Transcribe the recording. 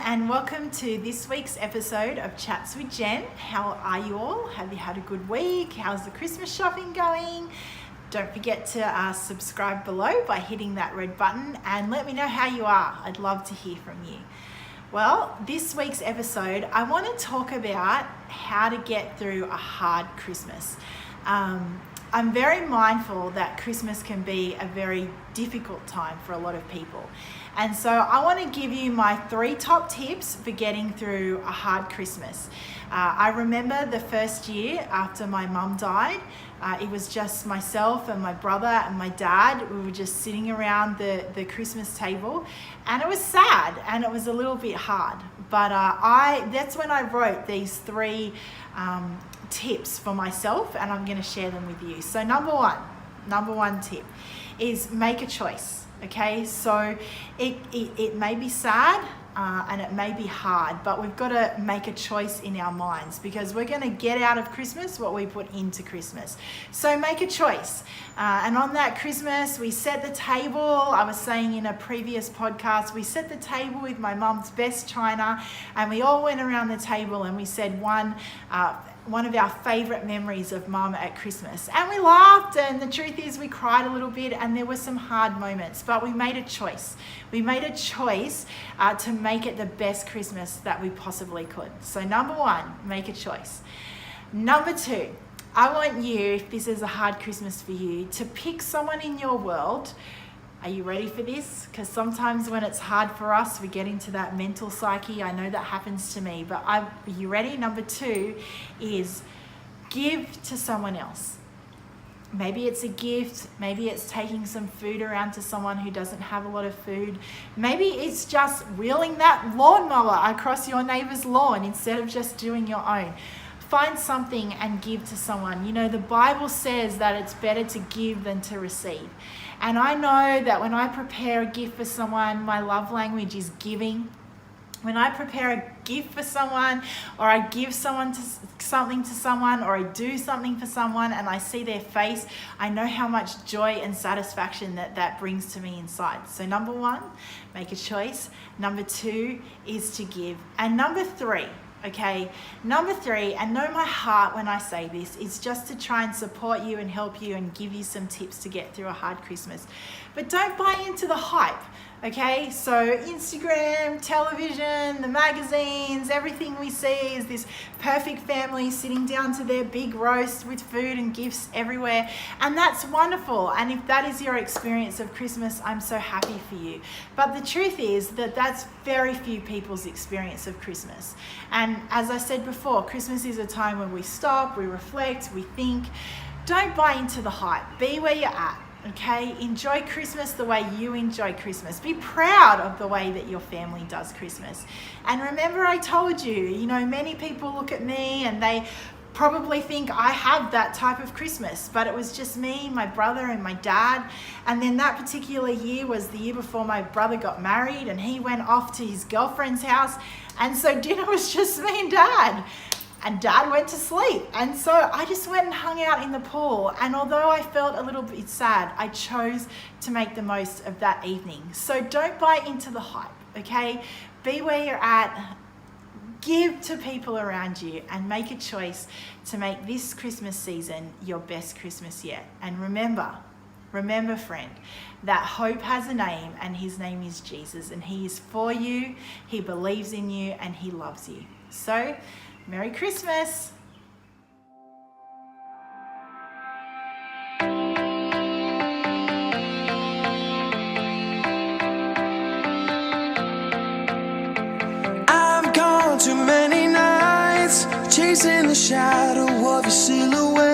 and welcome to this week's episode of Chats with Jen. How are you all? Have you had a good week? How's the Christmas shopping going? Don't forget to subscribe below by hitting that red button and let me know how you are. I'd love to hear from you. Well, this week's episode, I want to talk about how to get through a hard Christmas. I'm very mindful that Christmas can be a very difficult time for a lot of people. And so I want to give you my 3 top tips for getting through a hard Christmas. I remember the first year after my mum died, it was just myself and my brother and my dad. We were just sitting around the Christmas table, and it was sad and it was a little bit hard. But that's when I wrote these 3 tips for myself, and I'm going to share them with you. So number one tip is make a choice. Okay, so it may be sad and it may be hard, but we've got to make a choice in our minds because we're going to get out of Christmas what we put into Christmas. So make a choice. And on that Christmas, we set the table. I was saying in a previous podcast, we set the table with my mum's best china, and we all went around the table and we said one of our favourite memories of mum at Christmas. And we laughed, and the truth is we cried a little bit, and there were some hard moments, but we made a choice. We made a choice to make it the best Christmas that we possibly could. So number 1, make a choice. Number 2, I want you, if this is a hard Christmas for you, to pick someone in your world. Are you ready for this? Because sometimes when it's hard for us, we get into that mental psyche. I know that happens to me, but are you ready? Number 2 is give to someone else. Maybe it's a gift. Maybe it's taking some food around to someone who doesn't have a lot of food. Maybe it's just wheeling that lawnmower across your neighbor's lawn instead of just doing your own. Find something and give to someone. You know, the Bible says that it's better to give than to receive. And I know that when I prepare a gift for someone, my love language is giving. When I prepare a gift for someone, or I give something to someone, or I do something for someone and I see their face, I know how much joy and satisfaction that brings to me inside. So number 1, make a choice. Number 2 is to give. And number 3, and know my heart when I say this, is just to try and support you and help you and give you some tips to get through a hard Christmas. But don't buy into the hype, okay? So Instagram, television, the magazines, everything we see is this perfect family sitting down to their big roast with food and gifts everywhere. And that's wonderful. And if that is your experience of Christmas, I'm so happy for you. But the truth is that that's very few people's experience of Christmas. And as I said before, Christmas is a time when we stop, we reflect, we think. Don't buy into the hype. Be where you're at. Okay, enjoy Christmas the way you enjoy Christmas. Be proud of the way that your family does Christmas. And remember, I told you, many people look at me and they probably think I have that type of Christmas, but it was just me, my brother and my dad. And then that particular year was the year before my brother got married and he went off to his girlfriend's house. And so dinner was just me and dad. And dad went to sleep. And so I just went and hung out in the pool. And although I felt a little bit sad, I chose to make the most of that evening. So don't buy into the hype, okay? Be where you're at. Give to people around you and make a choice to make this Christmas season your best Christmas yet. And remember friend, that hope has a name, and his name is Jesus, and he is for you, he believes in you, and he loves you. So Merry Christmas. I've gone too many nights chasing the shadow of your silhouette.